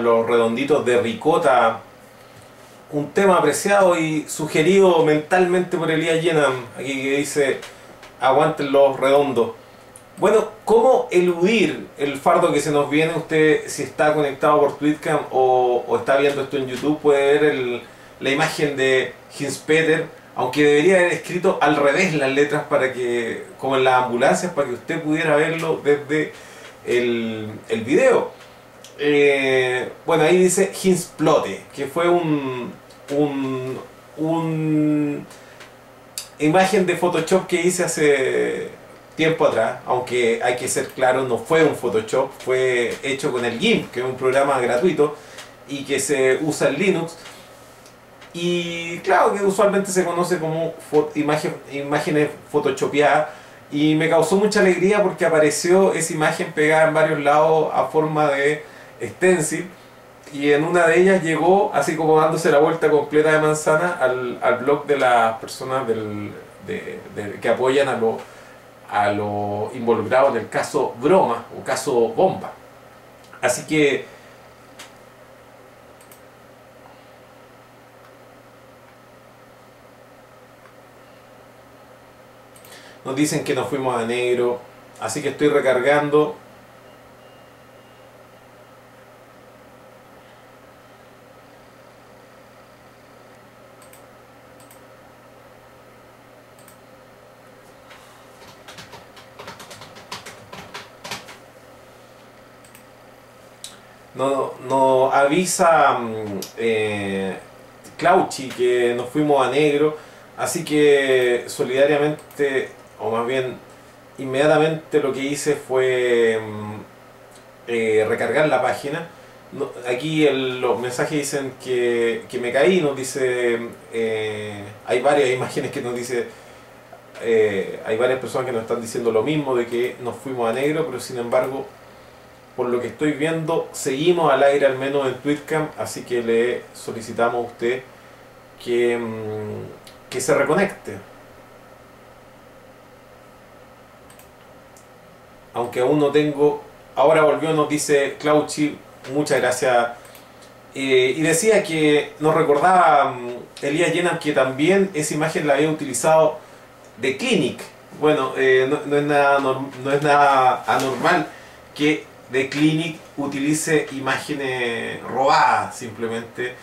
Los redonditos de ricota, un tema apreciado y sugerido mentalmente por Elías Yenam, aquí que dice aguanten los redondos. Bueno, ¿cómo eludir el fardo que se nos viene? Usted, si está conectado por Twitcam o está viendo esto en YouTube, puede ver la imagen de Hinspeter, aunque debería haber escrito al revés las letras para que, como en las ambulancias, para que usted pudiera verlo desde el video. Bueno, ahí dice Hinsplote, que fue un imagen de Photoshop que hice hace tiempo atrás, aunque hay que ser claro, no fue un Photoshop, fue hecho con el GIMP, que es un programa gratuito y que se usa en Linux, y claro que usualmente se conoce como imágenes photoshopeadas, y me causó mucha alegría porque apareció esa imagen pegada en varios lados a forma de stencil, y en una de ellas llegó así como dándose la vuelta completa de manzana al blog de las personas que apoyan a los involucrados en el caso Broma o caso Bomba. Así que nos dicen que nos fuimos a negro, así que estoy recargando. Nos avisa Clauchi que nos fuimos a negro, así que solidariamente, o más bien inmediatamente, lo que hice fue recargar la página. Aquí los mensajes dicen que me caí, nos dice, hay varias imágenes que nos dice, hay varias personas que nos están diciendo lo mismo, de que nos fuimos a negro, pero sin embargo, por lo que estoy viendo, seguimos al aire, al menos en Twitcam, así que le solicitamos a usted que se reconecte. Aunque aún no tengo... Ahora volvió, nos dice Clauchi, muchas gracias. Y decía que nos recordaba Elías Yenam que también esa imagen la había utilizado de Clinic. Bueno, no es nada anormal que de Clinic utilice imágenes robadas simplemente.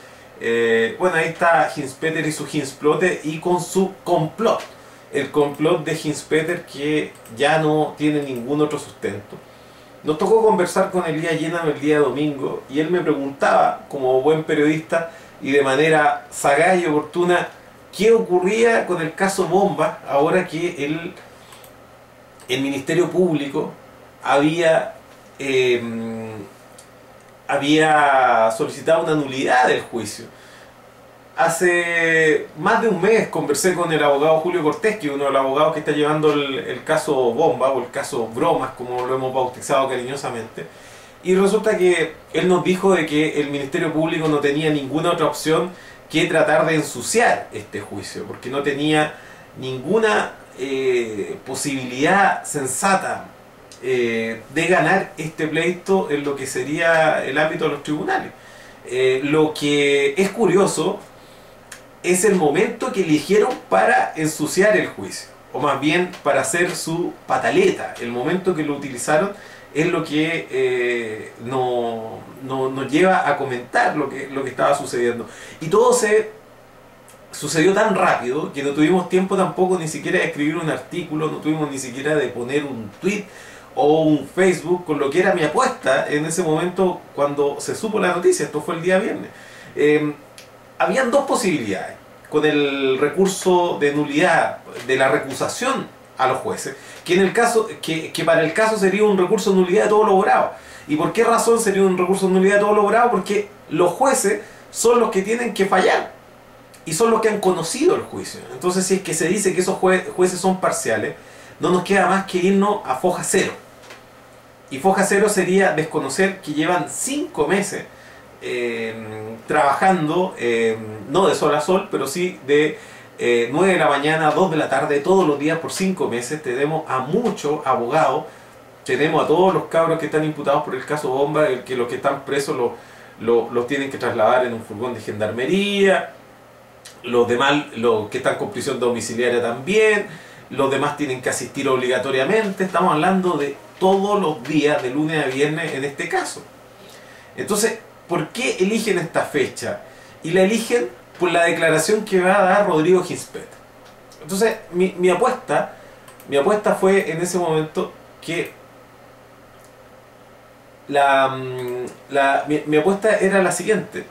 Bueno, ahí está Hinspeter y su Hinsplote y con su complot. El complot de Hinspeter, que ya no tiene ningún otro sustento. Nos tocó conversar con Elías Yenam el día domingo y él me preguntaba, como buen periodista y de manera sagaz y oportuna, qué ocurría con el caso Bomba ahora que el Ministerio Público había solicitado una nulidad del juicio. Hace más de un mes conversé con el abogado Julio Cortés, que es uno de los abogados que está llevando el caso Bomba, o el caso Bromas, como lo hemos bautizado cariñosamente, y resulta que él nos dijo de que el Ministerio Público no tenía ninguna otra opción que tratar de ensuciar este juicio, porque no tenía ninguna posibilidad sensata de ganar este pleito en lo que sería el ámbito de los tribunales. Lo que es curioso es el momento que eligieron para ensuciar el juicio, o más bien para hacer su pataleta. El momento que lo utilizaron es lo que nos lleva a comentar lo que estaba sucediendo. Y todo sucedió tan rápido que no tuvimos tiempo tampoco ni siquiera de escribir un artículo, no tuvimos ni siquiera de poner un tweet o un Facebook, con lo que era mi apuesta en ese momento cuando se supo la noticia. Esto fue el día viernes. Habían dos posibilidades con el recurso de nulidad de la recusación a los jueces, que en el caso que para el caso sería un recurso de nulidad de todo lo logrado. ¿Y por qué razón sería un recurso de nulidad de todo lo logrado? Porque los jueces son los que tienen que fallar y son los que han conocido el juicio. Entonces, si es que se dice que esos jueces son parciales, no nos queda más que irnos a foja cero. Y foja cero sería desconocer que llevan 5 meses trabajando, no de sol a sol, pero sí de 9 de la mañana a 2 de la tarde, todos los días por 5 meses. Tenemos a muchos abogados, tenemos a todos los cabros que están imputados por el caso Bomba, que los que están presos los tienen que trasladar en un furgón de gendarmería, los demás, los que están con prisión domiciliaria también, los demás tienen que asistir obligatoriamente. Estamos hablando de todos los días, de lunes a viernes en este caso. Entonces, ¿por qué eligen esta fecha? Y la eligen por la declaración que va a dar Rodrigo Ginspeter. Entonces, mi apuesta fue en ese momento que mi apuesta era la siguiente.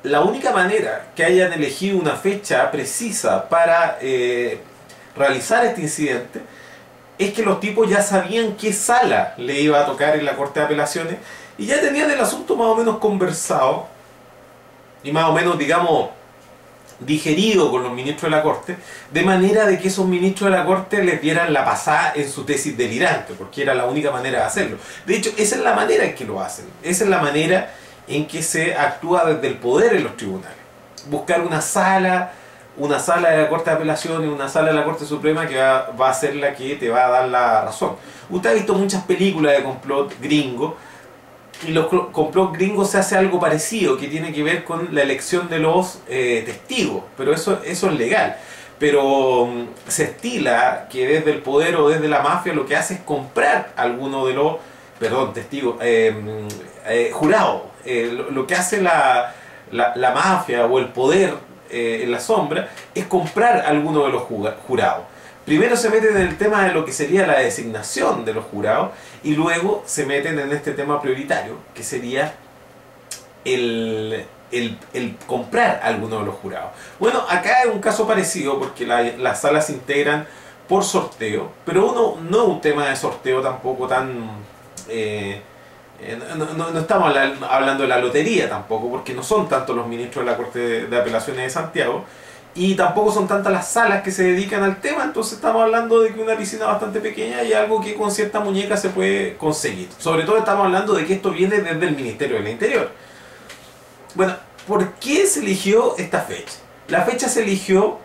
La única manera que hayan elegido una fecha precisa para realizar este incidente es que los tipos ya sabían qué sala le iba a tocar en la Corte de Apelaciones y ya tenían el asunto más o menos conversado y más o menos, digamos, digerido con los ministros de la Corte, de manera de que esos ministros de la Corte les dieran la pasada en su tesis delirante, porque era la única manera de hacerlo. De hecho, esa es la manera en que lo hacen, esa es la manera en que se actúa desde el poder en los tribunales. Buscar una sala de la Corte de Apelaciones, una sala de la Corte Suprema que va a ser la que te va a dar la razón. Usted ha visto muchas películas de complot gringo, y los complot gringos se hace algo parecido, que tiene que ver con la elección de los testigos, pero eso es legal. Pero se estila que desde el poder o desde la mafia lo que hace es comprar alguno de los, testigos, jurados. Lo que hace la mafia o el poder en la sombra es comprar alguno de los jurados. Primero se meten en el tema de lo que sería la designación de los jurados y luego se meten en este tema prioritario, que sería el comprar alguno de los jurados. Bueno, acá es un caso parecido porque las salas se integran por sorteo, pero no es un tema de sorteo tampoco tan... no estamos hablando de la lotería tampoco, porque no son tantos los ministros de la Corte de Apelaciones de Santiago y tampoco son tantas las salas que se dedican al tema. Entonces estamos hablando de que una piscina bastante pequeña y algo que con cierta muñeca se puede conseguir. Sobre todo estamos hablando de que esto viene desde el Ministerio del Interior. Bueno, ¿por qué se eligió esta fecha? La fecha se eligió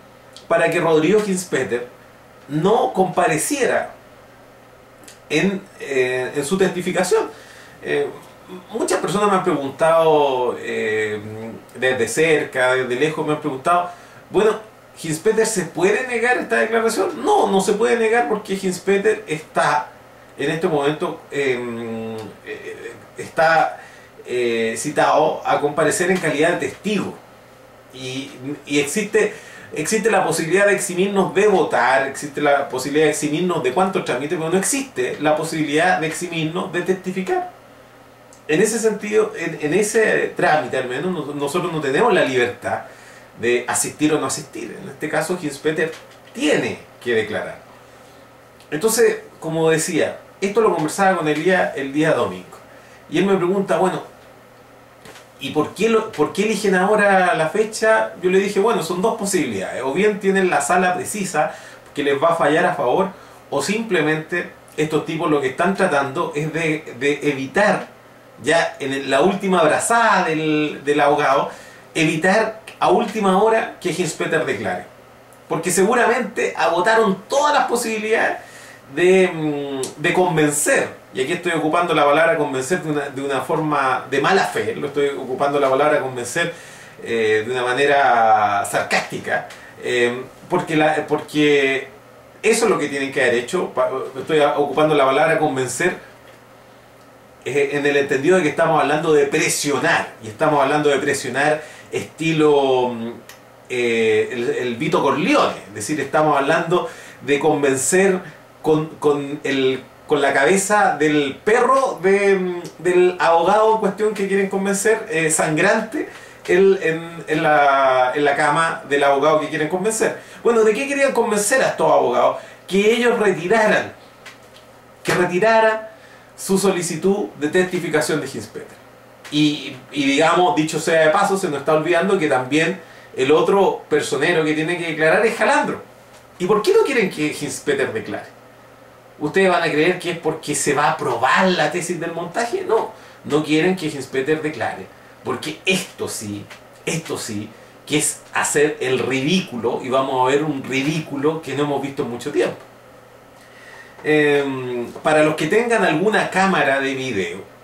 para que Rodrigo Ginspeter no compareciera en su testificación. Muchas personas me han preguntado desde cerca, desde lejos me han preguntado, bueno, ¿Ginspeter se puede negar esta declaración? No se puede negar porque Ginspeter está en este momento citado a comparecer en calidad de testigo y existe la posibilidad de eximirnos de votar, existe la posibilidad de eximirnos de cuántos trámites, pero no existe la posibilidad de eximirnos de testificar. En ese sentido, en ese trámite al menos, nosotros no tenemos la libertad de asistir o no asistir. En este caso, Ginspeter tiene que declarar. Entonces, como decía, esto lo conversaba con Elías el día domingo. Y él me pregunta, bueno, ¿y por qué eligen ahora la fecha? Yo le dije, bueno, son dos posibilidades. O bien tienen la sala precisa que les va a fallar a favor, o simplemente estos tipos lo que están tratando es de evitar, ya en la última brazada del abogado, evitar a última hora que Ginspeter declare. Porque seguramente agotaron todas las posibilidades de convencer, y aquí estoy ocupando la palabra convencer de una forma de mala fe, lo estoy ocupando la palabra convencer de una manera sarcástica, porque eso es lo que tienen que haber hecho. Estoy ocupando la palabra convencer en el entendido de que estamos hablando de presionar, y estamos hablando de presionar estilo el Vito Corleone, es decir, estamos hablando de convencer con la cabeza del perro del abogado en cuestión que quieren convencer, sangrante en la cama del abogado que quieren convencer. Bueno, ¿de qué querían convencer a estos abogados? Que ellos retiraran su solicitud de testificación de Ginspeter. Y digamos, dicho sea de paso, se nos está olvidando que también el otro personero que tiene que declarar es Jalandro. ¿Y por qué no quieren que Ginspeter declare? ¿Ustedes van a creer que es porque se va a aprobar la tesis del montaje? No quieren que Ginspeter declare, porque esto sí, que es hacer el ridículo, y vamos a ver un ridículo que no hemos visto en mucho tiempo. Para los que tengan alguna cámara de video,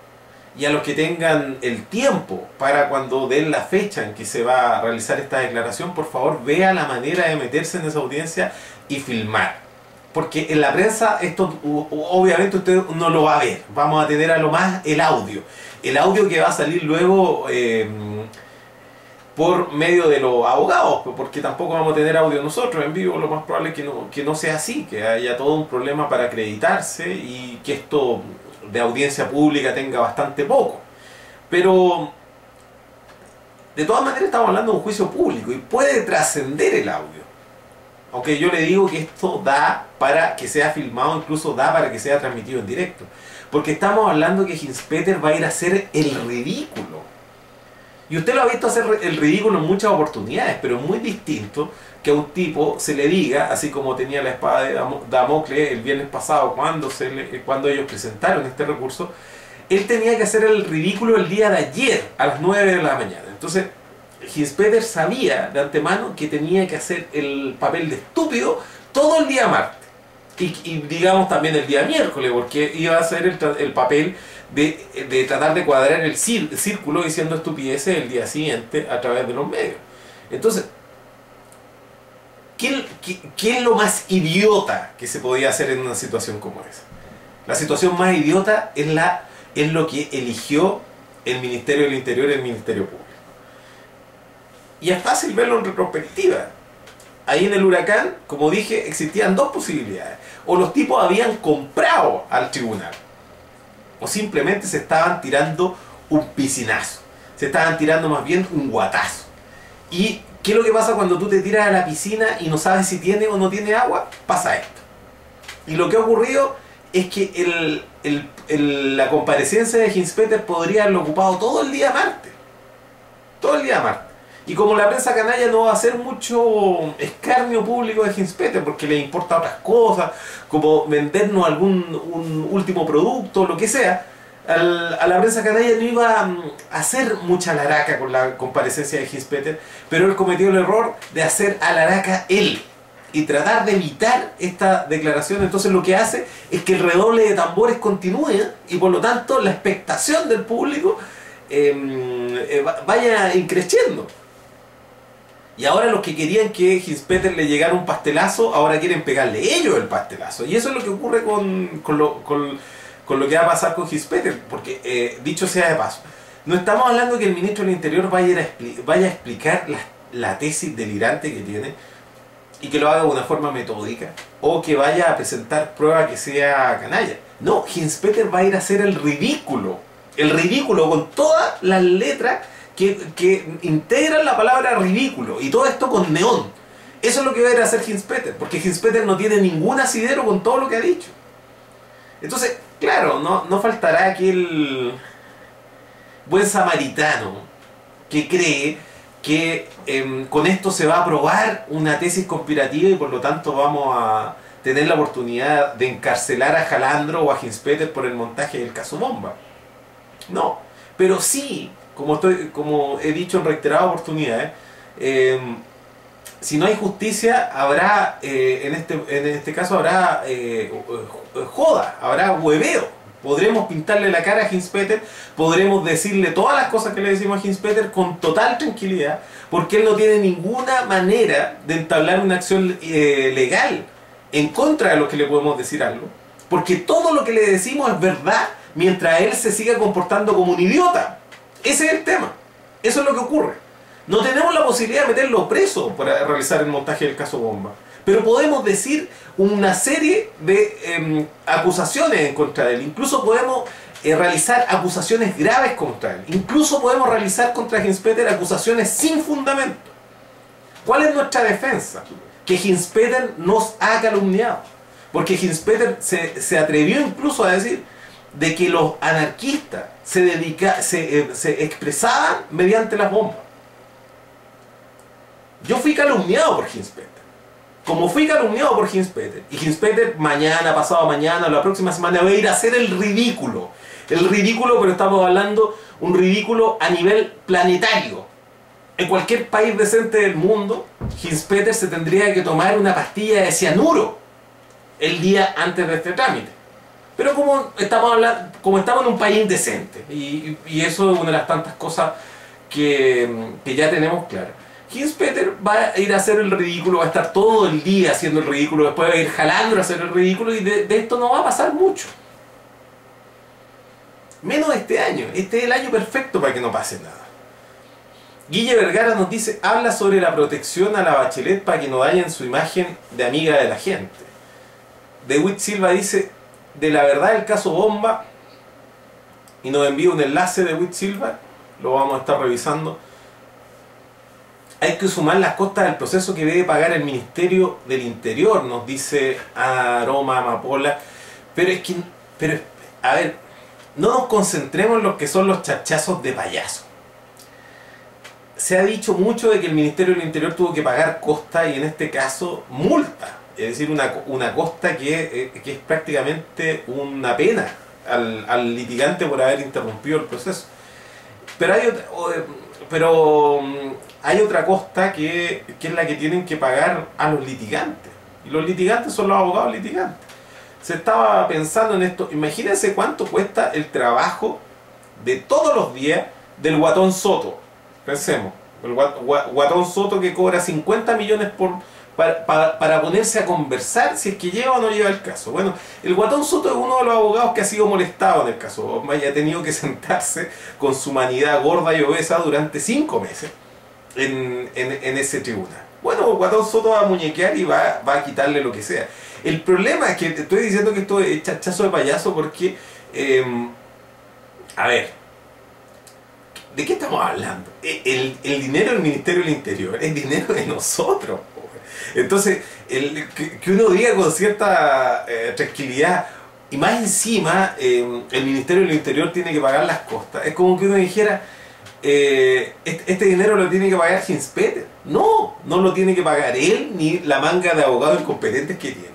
y a los que tengan el tiempo para cuando den la fecha en que se va a realizar esta declaración, por favor vea la manera de meterse en esa audiencia y filmar. Porque en la prensa esto obviamente usted no lo va a ver. Vamos a tener a lo más el audio. El audio que va a salir luego por medio de los abogados, porque tampoco vamos a tener audio nosotros en vivo. Lo más probable es que no sea así, que haya todo un problema para acreditarse y que esto de audiencia pública tenga bastante poco. Pero de todas maneras estamos hablando de un juicio público y puede trascender el audio. Aunque yo le digo que esto da para que sea filmado, incluso da para que sea transmitido en directo. Porque estamos hablando que Ginzpeter va a ir a hacer el ridículo. Y usted lo ha visto hacer el ridículo en muchas oportunidades, pero es muy distinto que a un tipo se le diga, así como tenía la espada de Damocles el viernes pasado cuando ellos presentaron este recurso, él tenía que hacer el ridículo el día de ayer a las 9 de la mañana. Entonces Ginzpeter sabía de antemano que tenía que hacer el papel de estúpido todo el día martes y digamos también el día miércoles, porque iba a hacer el papel de tratar de cuadrar el círculo diciendo estupideces el día siguiente a través de los medios. Entonces, ¿qué es lo más idiota que se podía hacer en una situación como esa? La situación más idiota es lo que eligió el Ministerio del Interior y el Ministerio Público. Y es fácil verlo en retrospectiva. Ahí en el huracán, como dije, existían dos posibilidades. O los tipos habían comprado al tribunal, o simplemente se estaban tirando un piscinazo. Se estaban tirando más bien un guatazo. ¿Y qué es lo que pasa cuando tú te tiras a la piscina y no sabes si tiene o no tiene agua? Pasa esto. Y lo que ha ocurrido es que la comparecencia de Ginzpeter podría haberlo ocupado todo el día martes. Todo el día martes. Y como la prensa canalla no va a hacer mucho escarnio público de Ginzpeter porque le importa otras cosas, como vendernos un último producto, lo que sea, a la prensa canalla no iba a hacer mucha laraca con la comparecencia de Ginzpeter, pero él cometió el error de hacer a laraca él y tratar de evitar esta declaración. Entonces lo que hace es que el redoble de tambores continúe y por lo tanto la expectación del público vaya increciendo. Y ahora los que querían que Ginzpeter le llegara un pastelazo, ahora quieren pegarle ellos el pastelazo. Y eso es lo que ocurre con lo que va a pasar con Ginzpeter. Porque, dicho sea de paso, no estamos hablando que el ministro del Interior vaya a explicar la tesis delirante que tiene y que lo haga de una forma metódica, o que vaya a presentar prueba que sea canalla. No, Ginzpeter va a ir a hacer el ridículo con todas las letras que integran la palabra ridículo, y todo esto con neón. Eso es lo que va a ir a hacer Ginzpeter, porque Ginzpeter no tiene ningún asidero con todo lo que ha dicho. Entonces, claro, no faltará aquel buen samaritano que cree que con esto se va a aprobar una tesis conspirativa y por lo tanto vamos a tener la oportunidad de encarcelar a Jalandro o a Ginzpeter por el montaje del caso Bomba. No, pero sí, como he dicho en reiteradas oportunidades, si no hay justicia, habrá, en este caso habrá joda, habrá hueveo. Podremos pintarle la cara a Ginzpeter, podremos decirle todas las cosas que le decimos a Ginzpeter con total tranquilidad, porque él no tiene ninguna manera de entablar una acción legal en contra de lo que le podemos decir algo, porque todo lo que le decimos es verdad mientras él se siga comportando como un idiota. Ese es el tema. Eso es lo que ocurre. No tenemos la posibilidad de meterlo preso para realizar el montaje del caso Bomba, pero podemos decir una serie de acusaciones en contra de él. Incluso podemos realizar acusaciones graves contra él. Incluso podemos realizar contra Ginzpeter acusaciones sin fundamento. ¿Cuál es nuestra defensa? Que Ginzpeter nos ha calumniado. Porque Ginzpeter se atrevió incluso a decir de que los anarquistas se expresaban mediante las bombas. Yo fui calumniado por Ginzpeter. Como fui calumniado por Ginzpeter, y Ginzpeter mañana, pasado mañana, la próxima semana va a ir a hacer el ridículo. El ridículo, pero estamos hablando un ridículo a nivel planetario. En cualquier país decente del mundo, Ginzpeter se tendría que tomar una pastilla de cianuro el día antes de este trámite. Pero como estamos en un país indecente, y eso es una de las tantas cosas que ya tenemos claras. Peter va a ir a hacer el ridículo, va a estar todo el día haciendo el ridículo, después va a ir jalando a hacer el ridículo, y de esto no va a pasar mucho. Menos este año. Este es el año perfecto para que no pase nada. Guille Vergara nos dice, habla sobre la protección a la Bachelet para que no dañen su imagen de amiga de la gente. DeWitt Silva dice, de la verdad el caso bomba, y nos envía un enlace de DeWitt Silva, lo vamos a estar revisando. Hay que sumar las costas del proceso que debe pagar el Ministerio del Interior, nos dice Aroma Amapola. Pero a ver, no nos concentremos en lo que son los chachazos de payaso. Se ha dicho mucho de que el Ministerio del Interior tuvo que pagar costa, y en este caso multa, es decir, una costa que es prácticamente una pena al litigante por haber interrumpido el proceso. Pero hay otra costa que es la que tienen que pagar a los litigantes, y los litigantes son los abogados litigantes. Se estaba pensando en esto, imagínense cuánto cuesta el trabajo de todos los días del Guatón Soto. Pensemos, el Guatón Soto que cobra 50 millones para ponerse a conversar si es que lleva o no lleva el caso. Bueno, el Guatón Soto es uno de los abogados que ha sido molestado en el caso, ha tenido que sentarse con su humanidad gorda y obesa durante 5 meses en ese tribunal. Bueno, el Guatón Soto va a muñequear y va a quitarle lo que sea. El problema es que te estoy diciendo que esto es chachazo de payaso porque, a ver, ¿de qué estamos hablando? El dinero del Ministerio del Interior es dinero de nosotros. Entonces, que uno diga con cierta tranquilidad, y más encima, el Ministerio del Interior tiene que pagar las costas. Es como que uno dijera, este dinero lo tiene que pagar Hinspeter. No lo tiene que pagar él ni la manga de abogados incompetentes que tiene.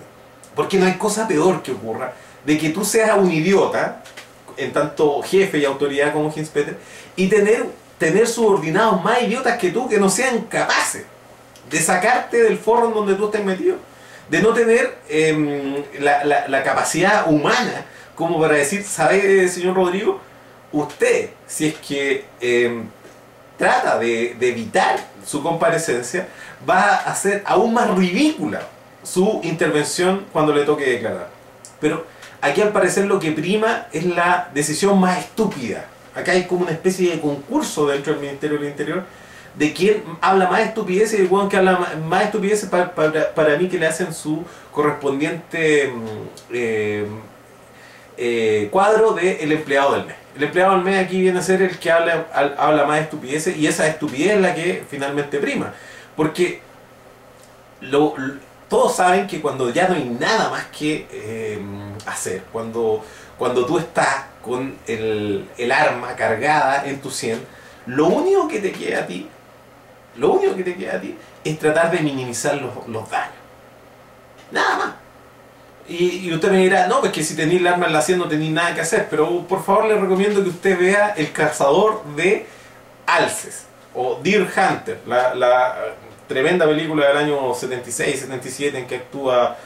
Porque no hay cosa peor que ocurra de que tú seas un idiota, en tanto jefe y autoridad como Hinspeter, y tener subordinados más idiotas que tú, que no sean capaces de sacarte del forro en donde tú estés metido, de no tener la capacidad humana como para decir, ¿sabe, señor Rodrigo? Usted, si es que trata de evitar su comparecencia, va a hacer aún más ridícula su intervención cuando le toque declarar. Pero aquí al parecer lo que prima es la decisión más estúpida. Acá hay como una especie de concurso dentro del Ministerio del Interior de quién habla más estupideces, y el hueón que habla más estupideces para mí que le hacen su correspondiente cuadro de el empleado del mes. El empleado del mes aquí viene a ser el que habla más estupideces, y esa estupidez es la que finalmente prima. Porque todos saben que cuando ya no hay nada más que hacer, cuando tú estás con el arma cargada en tu sien, lo único que te queda a ti es tratar de minimizar los daños. Nada más. Y usted me dirá, no, pues que si tenéis el arma en la sien no tenéis nada que hacer, pero por favor le recomiendo que usted vea El cazador de alces, o Deer Hunter, la tremenda película del año 76-77 en que actúa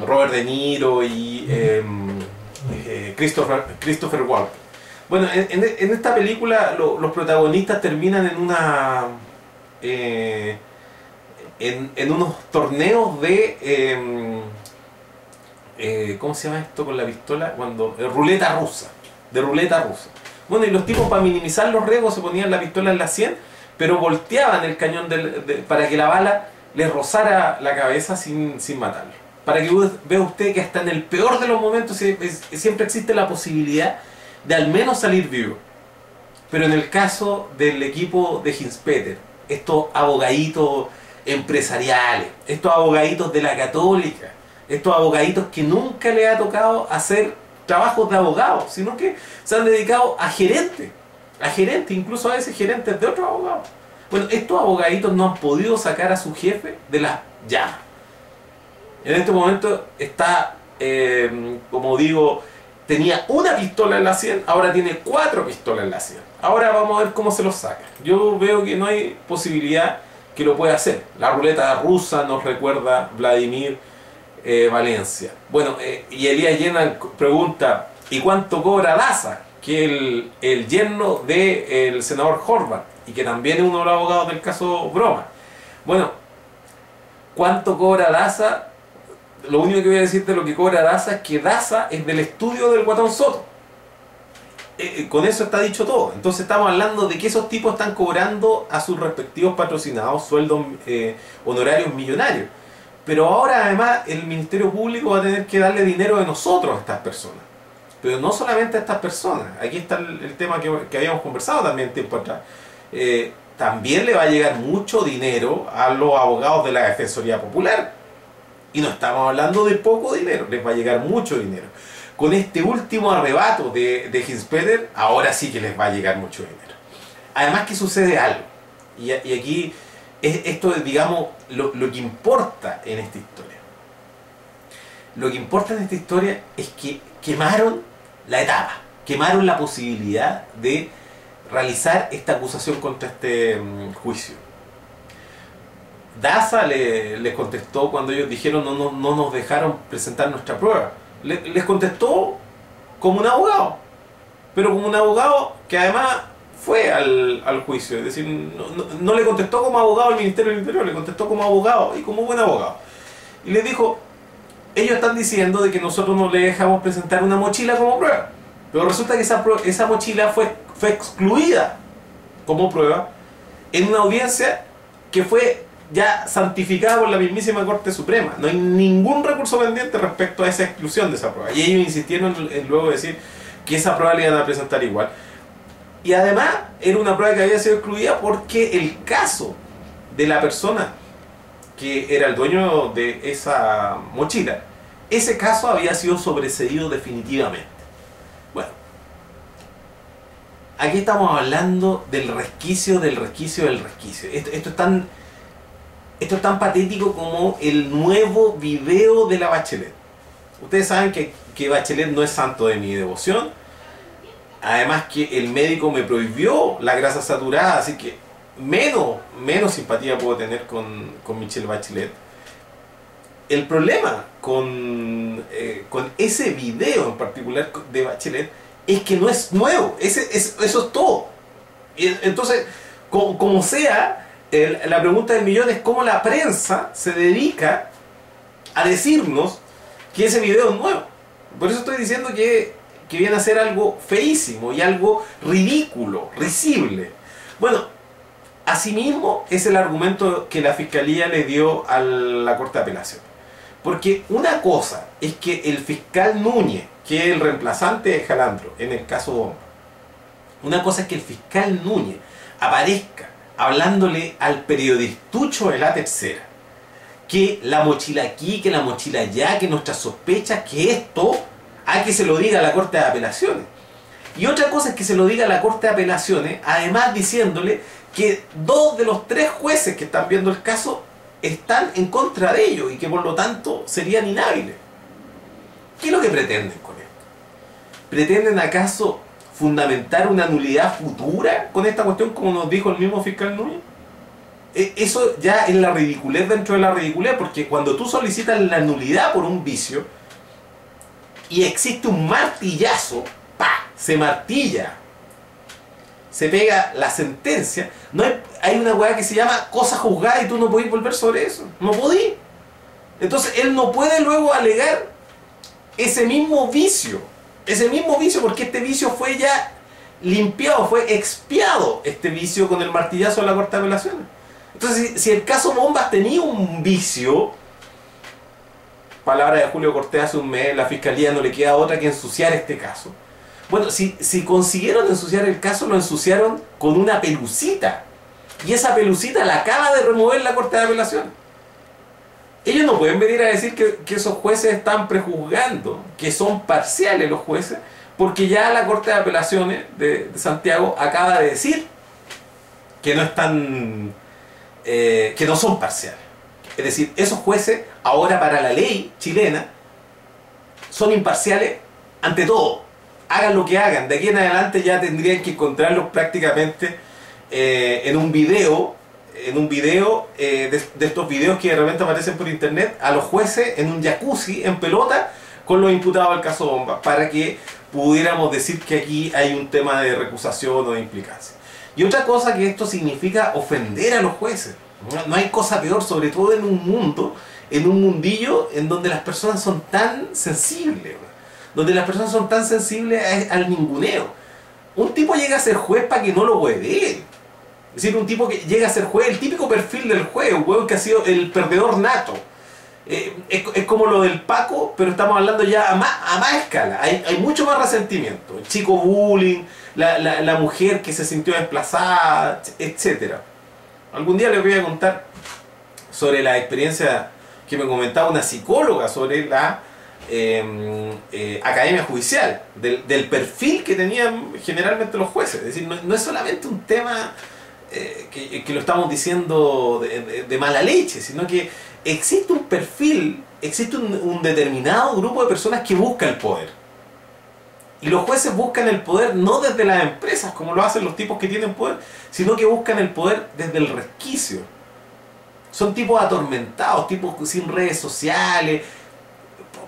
Robert De Niro y Christopher Walken. Bueno, en esta película los protagonistas terminan en unos torneos de ¿cómo se llama esto con la pistola? Ruleta rusa. Bueno, y los tipos, para minimizar los riesgos, se ponían la pistola en la sien, pero volteaban el cañón para que la bala les rozara la cabeza sin matarlo. Para que vea usted que hasta en el peor de los momentos siempre existe la posibilidad de al menos salir vivo. Pero en el caso del equipo de Hinspeter, estos abogaditos empresariales, estos abogaditos de la Católica, estos abogaditos que nunca les ha tocado hacer trabajos de abogados, sino que se han dedicado a gerentes, incluso a veces gerentes de otros abogados. Bueno, estos abogaditos no han podido sacar a su jefe de las llamas. En este momento está, como digo, tenía una pistola en la sien, ahora tiene 4 pistolas en la sien. Ahora vamos a ver cómo se los saca. Yo veo que no hay posibilidad que lo pueda hacer. La ruleta rusa nos recuerda Vladimir Valencia. Bueno, y Elías Llena pregunta, ¿y cuánto cobra Daza? Que es el yerno del senador Horvath, y que también es uno de los abogados del caso Broma. Bueno, ¿cuánto cobra Daza? Lo único que voy a decir de lo que cobra Daza es que Daza es del estudio del Guatón Soto. Con eso está dicho todo. Entonces estamos hablando de que esos tipos están cobrando a sus respectivos patrocinados sueldos honorarios millonarios. Pero ahora además el Ministerio Público va a tener que darle dinero de nosotros a estas personas. Pero no solamente a estas personas. Aquí está el tema que habíamos conversado también tiempo atrás. También le va a llegar mucho dinero a los abogados de la Defensoría Popular. Y no estamos hablando de poco dinero, les va a llegar mucho dinero. Con este último arrebato de Hinspeter, ahora sí que les va a llegar mucho dinero. Además que sucede algo. Y aquí esto es, digamos, lo que importa en esta historia. Lo que importa en esta historia es que quemaron la etapa, quemaron la posibilidad de realizar esta acusación contra este juicio. Daza les contestó cuando ellos dijeron no nos dejaron presentar nuestra prueba. Les contestó como un abogado, pero como un abogado que además fue al juicio. Es decir, no le contestó como abogado al Ministerio del Interior, le contestó como abogado y como buen abogado. Y les dijo, ellos están diciendo de que nosotros no les dejamos presentar una mochila como prueba, pero resulta que esa mochila fue excluida como prueba en una audiencia que fue ya santificada por la mismísima Corte Suprema. No hay ningún recurso pendiente respecto a esa exclusión de esa prueba. Y ellos insistieron en luego decir que esa prueba la iban a presentar igual. Y además era una prueba que había sido excluida porque el caso de la persona que era el dueño de esa mochila, ese caso había sido sobreseído definitivamente. Bueno, aquí estamos hablando del resquicio del resquicio del resquicio. Esto es tan patético como el nuevo video de la Bachelet. Ustedes saben que Bachelet no es santo de mi devoción. Además que el médico me prohibió la grasa saturada, así que menos simpatía puedo tener con Michelle Bachelet. El problema con ese video en particular de Bachelet es que no es nuevo. Eso es todo. Y entonces, como sea, la pregunta del millón es cómo la prensa se dedica a decirnos que ese video es nuevo. Por eso estoy diciendo que viene a ser algo feísimo y algo ridículo, risible. Bueno, asimismo es el argumento que la Fiscalía le dio a la Corte de Apelación. Porque una cosa es que el fiscal Núñez, que es el reemplazante de Jalandro en el caso Bomba, una cosa es que el fiscal Núñez aparezca hablándole al periodistucho de La Tercera que la mochila aquí, que la mochila allá, que nuestras sospechas, que esto, hay que se lo diga a la Corte de Apelaciones. Y otra cosa es que se lo diga a la Corte de Apelaciones, además diciéndole que 2 de los 3 jueces que están viendo el caso están en contra de ellos y que por lo tanto serían inhábiles. ¿Qué es lo que pretenden con esto? ¿Pretenden acaso fundamentar una nulidad futura con esta cuestión, como nos dijo el mismo fiscal Núñez? Eso ya es la ridiculez dentro de la ridiculez, porque cuando tú solicitas la nulidad por un vicio y existe un martillazo, ¡pa!, se martilla, se pega la sentencia, no hay una weá que se llama cosa juzgada y tú no podés volver sobre eso, no podés. Entonces él no puede luego alegar ese mismo vicio, porque este vicio fue ya limpiado, fue expiado este vicio con el martillazo de la Corte de Apelaciones. Entonces si el caso Bombas tenía un vicio, palabra de Julio Cortés hace un mes, la Fiscalía no le queda otra que ensuciar este caso. Bueno, si consiguieron ensuciar el caso, lo ensuciaron con una pelucita. Y esa pelucita la acaba de remover la Corte de Apelaciones. Ellos no pueden venir a decir que esos jueces están prejuzgando, que son parciales los jueces, porque ya la Corte de Apelaciones de Santiago acaba de decir que no están, que no son parciales. Es decir, esos jueces ahora para la ley chilena son imparciales ante todo. Hagan lo que hagan, de aquí en adelante ya tendrían que encontrarlos prácticamente en un video en un video, de estos videos que de repente aparecen por internet, a los jueces en un jacuzzi, en pelota, con los imputados del caso Bomba, para que pudiéramos decir que aquí hay un tema de recusación o de implicancia. Y otra cosa, que esto significa ofender a los jueces. No hay cosa peor, sobre todo en un mundo, en un mundillo en donde las personas son tan sensibles, donde las personas son tan sensibles al ninguneo. Un tipo llega a ser juez para que no lo hueveen. Es decir, un tipo que llega a ser juez, el típico perfil del juez, un huevo que ha sido el perdedor nato. Es como lo del Paco, pero estamos hablando ya a más escala. Hay mucho más resentimiento. El chico bullying, la mujer que se sintió desplazada, etc. Algún día les voy a contar sobre la experiencia que me comentaba una psicóloga sobre la academia judicial, del perfil que tenían generalmente los jueces. Es decir, no es solamente un tema que lo estamos diciendo de mala leche, sino que existe un perfil, existe un determinado grupo de personas que busca el poder. Y los jueces buscan el poder no desde las empresas, como lo hacen los tipos que tienen poder, sino que buscan el poder desde el resquicio. Son tipos atormentados, tipos sin redes sociales.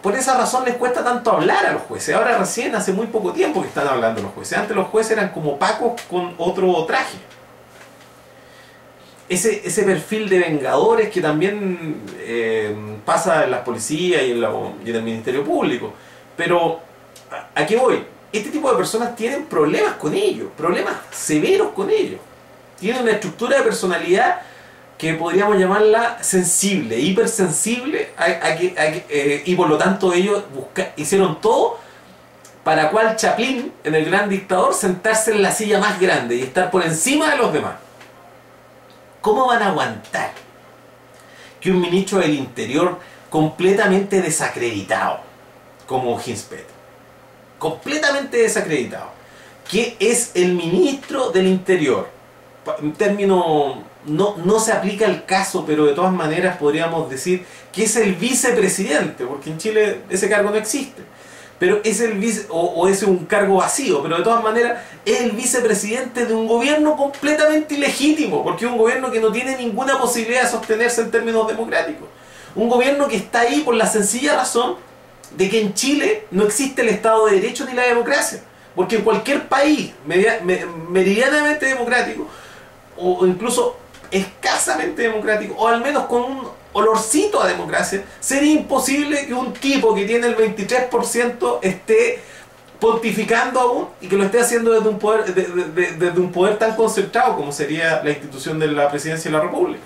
Por esa razón les cuesta tanto hablar a los jueces. Ahora recién, hace muy poco tiempo que están hablando los jueces. Antes los jueces eran como Pacos con otro traje. Ese perfil de vengadores que también pasa en las policías y en el Ministerio Público. Pero, ¿a qué voy? Este tipo de personas tienen problemas con ellos, problemas severos con ellos. Tienen una estructura de personalidad que podríamos llamarla sensible, hipersensible, y por lo tanto ellos hicieron todo para cual Chaplin, en El Gran Dictador, sentarse en la silla más grande y estar por encima de los demás. ¿Cómo van a aguantar que un ministro del Interior completamente desacreditado, como Ginspeter, completamente desacreditado, que es el ministro del Interior, en términos, no se aplica el caso, pero de todas maneras podríamos decir que es el vicepresidente, porque en Chile ese cargo no existe, pero es el o es un cargo vacío, pero de todas maneras es el vicepresidente de un gobierno completamente ilegítimo, porque es un gobierno que no tiene ninguna posibilidad de sostenerse en términos democráticos. Un gobierno que está ahí por la sencilla razón de que en Chile no existe el Estado de Derecho ni la democracia, porque en cualquier país meridianamente democrático, o incluso escasamente democrático, o al menos con un olorcito a democracia, sería imposible que un tipo que tiene el 23% esté pontificando aún y que lo esté haciendo desde un poder tan concentrado como sería la institución de la presidencia de la República.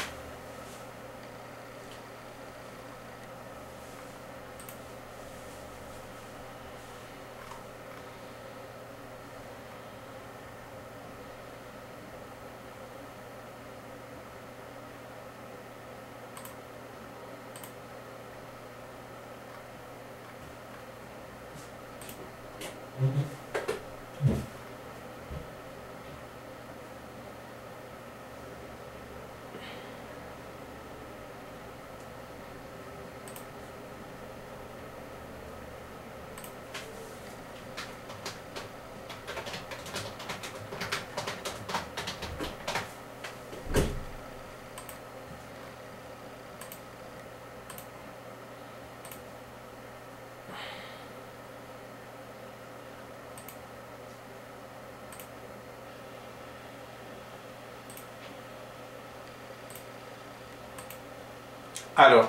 Claro,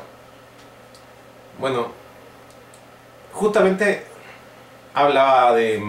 bueno, justamente hablaba de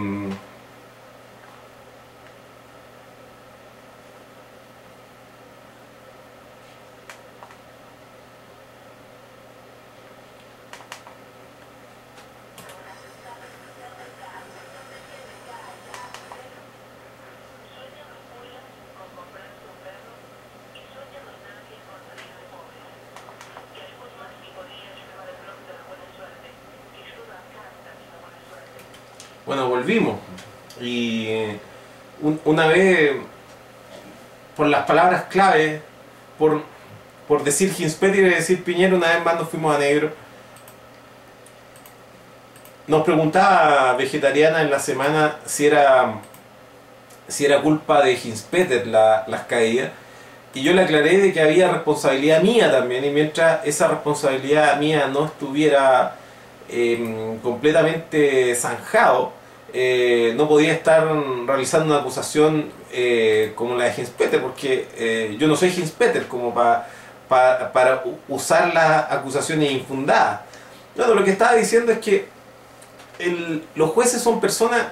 bueno, volvimos y una vez, por las palabras clave, por decir Ginspeter y decir Piñera, una vez más nos fuimos a negro. Nos preguntaba Vegetariana en la semana si era culpa de Ginspeter las caídas, y yo le aclaré de que había responsabilidad mía también, y mientras esa responsabilidad mía no estuviera completamente zanjado, no podía estar realizando una acusación como la de Heinz-Peter, porque yo no soy Heinz-Peter como para usar las acusaciones infundadas. No, lo que estaba diciendo es que los jueces son personas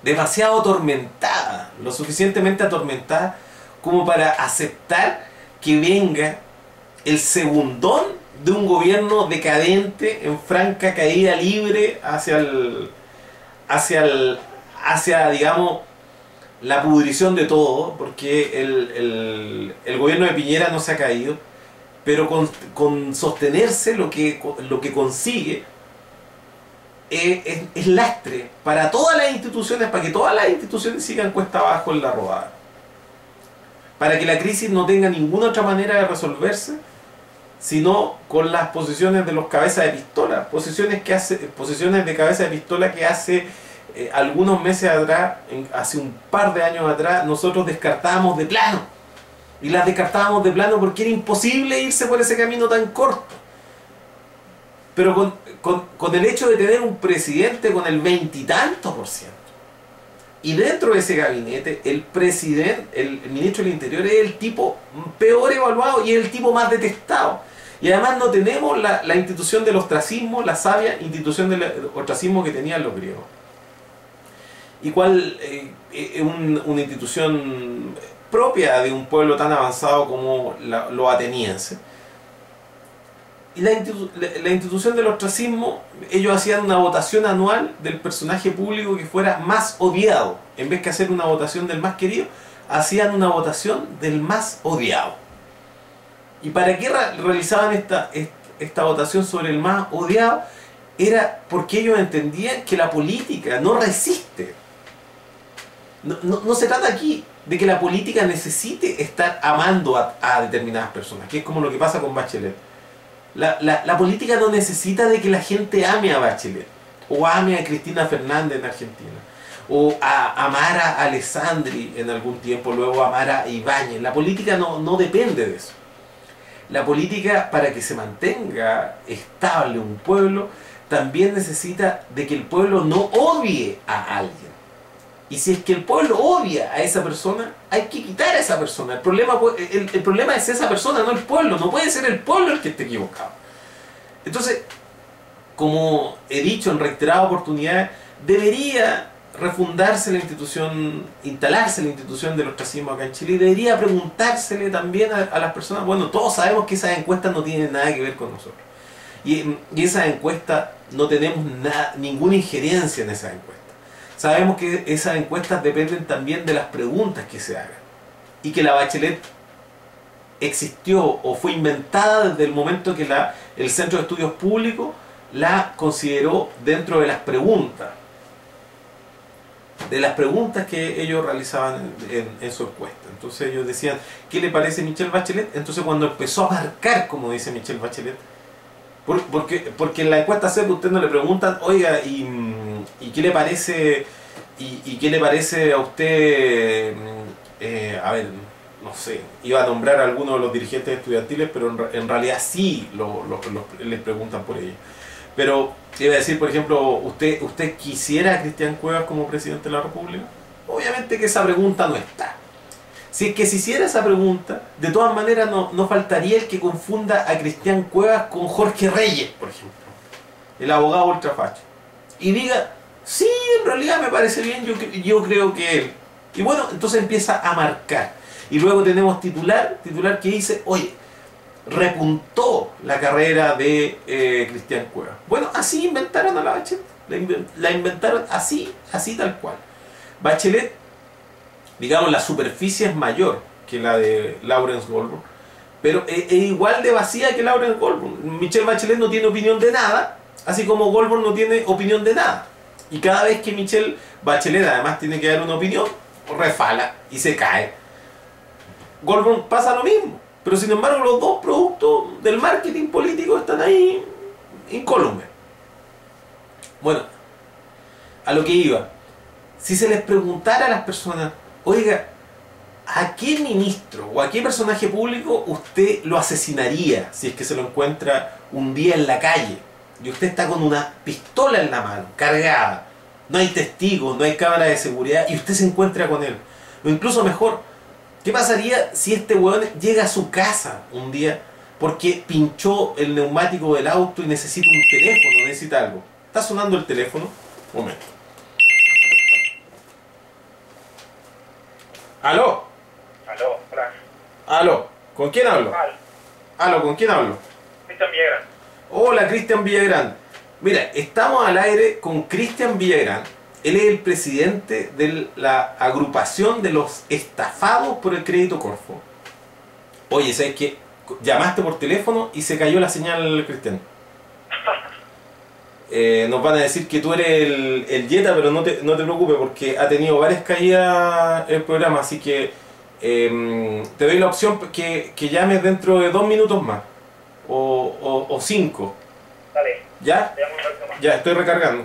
demasiado atormentadas, lo suficientemente atormentadas como para aceptar que venga el segundón de un gobierno decadente en franca caída libre hacia digamos, la pudrición de todo, porque el gobierno de Piñera no se ha caído, pero con sostenerse lo que consigue es lastre para todas las instituciones, para que todas las instituciones sigan cuesta abajo en la rodada, para que la crisis no tenga ninguna otra manera de resolverse sino con las posiciones de los cabezas de pistola, posiciones de cabeza de pistola que hace algunos meses atrás, hace un par de años atrás, nosotros descartábamos de plano. Y las descartábamos de plano porque era imposible irse por ese camino tan corto. Pero con el hecho de tener un presidente con el 20 y tanto %, y dentro de ese gabinete, el ministro del Interior es el tipo peor evaluado y es el tipo más detestado. Y además no tenemos la institución del ostracismo, la sabia institución del ostracismo que tenían los griegos. Y cuál es una institución propia de un pueblo tan avanzado como los atenienses. Y la institución del ostracismo, ellos hacían una votación anual del personaje público que fuera más odiado. En vez que hacer una votación del más querido, hacían una votación del más odiado. ¿Y para qué realizaban esta votación sobre el más odiado? Era porque ellos entendían que la política no resiste. No se trata aquí de que la política necesite estar amando a determinadas personas, que es como lo que pasa con Bachelet. La política no necesita de que la gente ame a Bachelet, o ame a Cristina Fernández en Argentina, o a amar a Alessandri en algún tiempo, luego amar a Ibáñez. La política no depende de eso. La política, para que se mantenga estable un pueblo, también necesita de que el pueblo no odie a alguien. Y si es que el pueblo odia a esa persona, hay que quitar a esa persona. El problema es esa persona, no el pueblo. No puede ser el pueblo el que esté equivocado. Entonces, como he dicho en reiteradas oportunidades, debería refundarse la institución, instalarse la institución del ostracismo acá en Chile, y debería preguntársele también a las personas. Bueno, todos sabemos que esas encuestas no tienen nada que ver con nosotros. Y esas encuestas no tenemos ninguna injerencia en esas encuestas. Sabemos que esas encuestas dependen también de las preguntas que se hagan. Y que la Bachelet existió o fue inventada desde el momento que el Centro de Estudios Públicos la consideró dentro de las preguntas. De las preguntas que ellos realizaban en su encuesta. Entonces ellos decían, ¿qué le parece Michelle Bachelet? Entonces cuando empezó a marcar, como dice Michelle Bachelet, porque en la encuesta CEP usted no le preguntan, oiga, ¿y qué le parece qué le parece a usted? A ver, no sé, iba a nombrar a algunos de los dirigentes estudiantiles, pero en realidad sí les preguntan por ello. Pero iba a decir, por ejemplo, ¿usted quisiera a Cristian Cuevas como presidente de la República? Obviamente que esa pregunta no está. Si es que se hiciera esa pregunta, de todas maneras no faltaría el que confunda a Cristian Cuevas con Jorge Reyes, por ejemplo, el abogado ultrafacho, y diga, sí, en realidad me parece bien, yo creo que él. Y bueno, entonces empieza a marcar. Y luego tenemos titular que dice, oye, repuntó la carrera de Cristian Cuevas. Bueno, así inventaron a la Bachelet. La inventaron así tal cual. Bachelet, digamos, la superficie es mayor que la de Lawrence Goldberg, pero es igual de vacía que Lawrence Goldberg. Michelle Bachelet no tiene opinión de nada, así como Goldberg no tiene opinión de nada. Y cada vez que Michelle Bachelet además tiene que dar una opinión, refala y se cae. Goldberg pasa lo mismo, pero sin embargo los dos productos del marketing político están ahí incólumes. Bueno, a lo que iba, si se les preguntara a las personas, oiga, ¿a qué ministro o a qué personaje público usted lo asesinaría si es que se lo encuentra un día en la calle? Y usted está con una pistola en la mano, cargada. No hay testigos, no hay cámara de seguridad y usted se encuentra con él. O incluso mejor, ¿qué pasaría si este weón llega a su casa un día porque pinchó el neumático del auto y necesita un teléfono, necesita algo? Está sonando el teléfono. Un momento. ¿Aló? Aló, hola. ¿Aló? ¿Con quién hablo? Mal. ¿Aló? ¿Con quién hablo? Cristian Villagrán. Hola, Cristian Villagrán. Mira, estamos al aire con Cristian Villagrán. Él es el presidente de la agrupación de los estafados por el crédito Corfo. Oye, ¿sabes qué? Llamaste por teléfono y se cayó la señal, Cristian. Nos van a decir que tú eres el Jetta, pero no te preocupes porque ha tenido varias caídas el programa, así que te doy la opción que llames dentro de 2 minutos más o 5. Dale. ¿Ya? Te llamo un rato más. Ya, estoy recargando.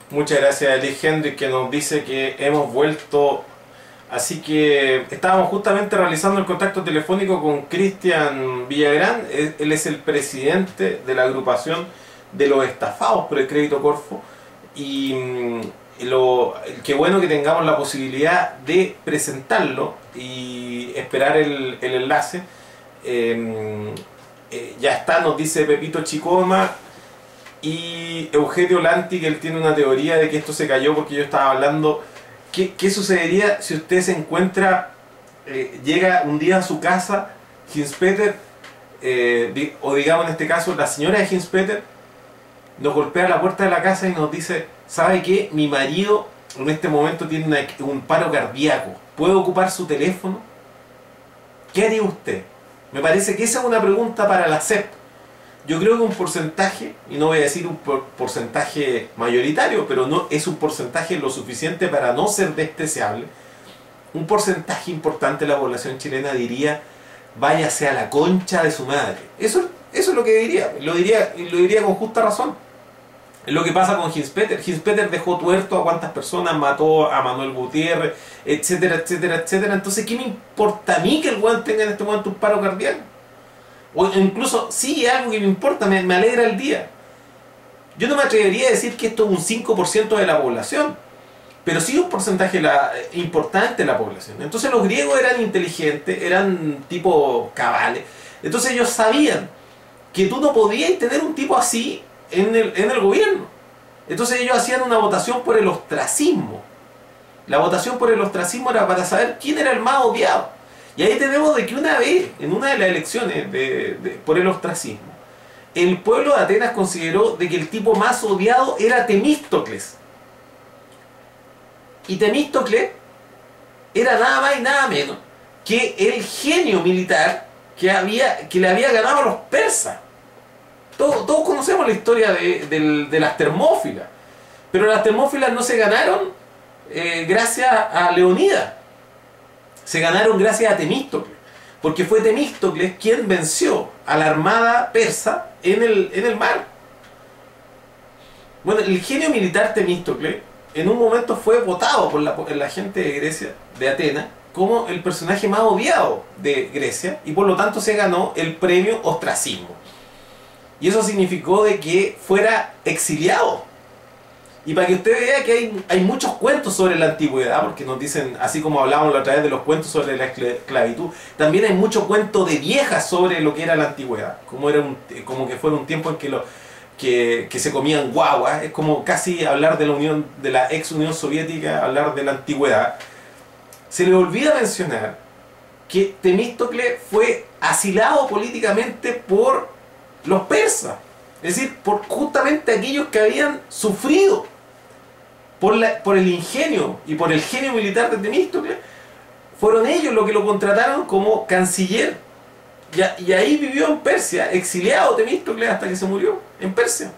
Muchas gracias a Eli Henry que nos dice que hemos vuelto. Así que estábamos justamente realizando el contacto telefónico con Cristian Villagrán. Él es el presidente de la agrupación de los estafados por el crédito Corfo. Y qué bueno que tengamos la posibilidad de presentarlo y esperar el enlace. Ya está, nos dice Pepito Chicoma. Y Eugenio Lanti, que él tiene una teoría de que esto se cayó porque yo estaba hablando. ¿Qué sucedería si usted se encuentra, llega un día a su casa, Hinspeter, o digamos en este caso la señora de Hinspeter, nos golpea la puerta de la casa y nos dice: ¿sabe qué? Mi marido en este momento tiene un paro cardíaco, ¿puedo ocupar su teléfono? ¿Qué haría usted? Me parece que esa es una pregunta para la CEP. Yo creo que un porcentaje, y no voy a decir un porcentaje mayoritario, pero no es un porcentaje lo suficiente para no ser despreciable. Un porcentaje importante de la población chilena diría: váyase a la concha de su madre. Eso es lo que diría. Lo diría con justa razón. Es lo que pasa con Hinspeter. Hinspeter dejó tuerto a cuántas personas, mató a Manuel Gutiérrez, etcétera, etcétera, etcétera. Entonces, ¿qué me importa a mí que el weón tenga en este momento un paro cardíaco? O incluso, sí, algo que me importa, me alegra el día. Yo no me atrevería a decir que esto es un 5% de la población, pero sí un porcentaje importante de la población. Entonces los griegos eran inteligentes, eran tipo cabales. Entonces ellos sabían que tú no podías tener un tipo así en el gobierno. Entonces ellos hacían una votación por el ostracismo. La votación por el ostracismo era para saber quién era el más odiado. Y ahí tenemos de que una vez, en una de las elecciones por el ostracismo, el pueblo de Atenas consideró de que el tipo más odiado era Temístocles. Y Temístocles era nada más y nada menos que el genio militar que le había ganado a los persas. Todos conocemos la historia de las Termófilas, pero las Termófilas no se ganaron gracias a Leonidas, se ganaron gracias a Temístocles, porque fue Temístocles quien venció a la armada persa en el mar. Bueno, el genio militar Temístocles en un momento fue votado por la gente de Grecia, de Atenas, como el personaje más odiado de Grecia, y por lo tanto se ganó el premio ostracismo. Y eso significó de que fuera exiliado. Y para que usted vea que hay muchos cuentos sobre la antigüedad, porque nos dicen, así como hablábamos la otra vez de los cuentos sobre la esclavitud, también hay muchos cuentos de viejas sobre lo que era la antigüedad, como que fuera un tiempo en que se comían guaguas. Es como casi hablar de la ex Unión Soviética, hablar de la antigüedad. Se le olvida mencionar que Temístocles fue asilado políticamente por los persas, es decir, por justamente aquellos que habían sufrido por el ingenio y por el genio militar de Temístocles. Fueron ellos los que lo contrataron como canciller, y ahí vivió en Persia, exiliado Temístocles hasta que se murió en Persia.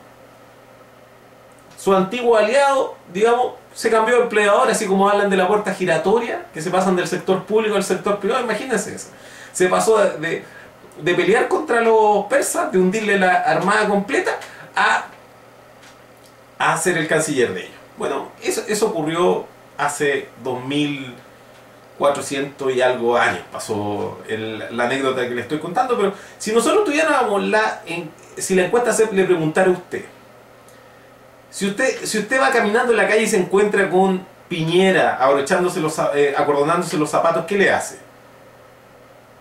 Su antiguo aliado, digamos, se cambió de empleador, así como hablan de la puerta giratoria, que se pasan del sector público al sector privado. Imagínense eso. Se pasó de pelear contra los persas, de hundirle la armada completa, a ser el canciller de ellos. Bueno, eso ocurrió hace 2400 y algo años, pasó la anécdota que le estoy contando. Pero si nosotros tuviéramos si la encuesta le preguntara a usted, si usted va caminando en la calle y se encuentra con Piñera acordonándose los zapatos, ¿qué le hace?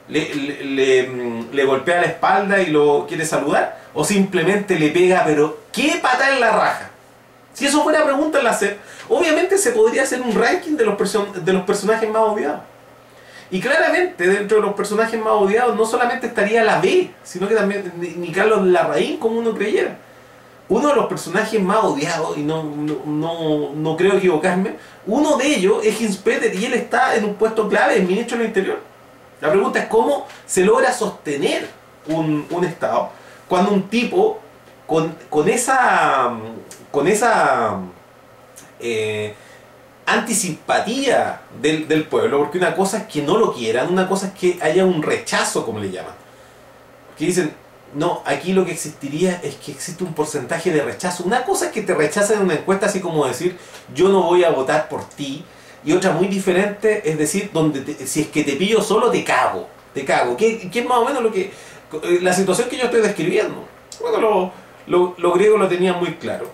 ¿Le golpea la espalda y lo quiere saludar? ¿O simplemente le pega, pero qué patada en la raja? Si eso fuera pregunta en la CEP, obviamente se podría hacer un ranking de los personajes más odiados. Y claramente dentro de los personajes más odiados no solamente estaría la B, sino que también ni Carlos Larraín, como uno creyera. Uno de los personajes más odiados, y no creo equivocarme, uno de ellos es Hinspeter, y él está en un puesto clave, el ministro del Interior. La pregunta es cómo se logra sostener un Estado cuando un tipo con esa antisimpatía del pueblo, porque una cosa es que no lo quieran, una cosa es que haya un rechazo, como le llaman, que dicen, no, aquí lo que existiría es que existe un porcentaje de rechazo. Una cosa es que te rechazan en una encuesta, así como decir, yo no voy a votar por ti. Y otra muy diferente es decir, si es que te pillo solo, te cago. Que es más o menos la situación que yo estoy describiendo. Bueno, los griegos lo tenían muy claro.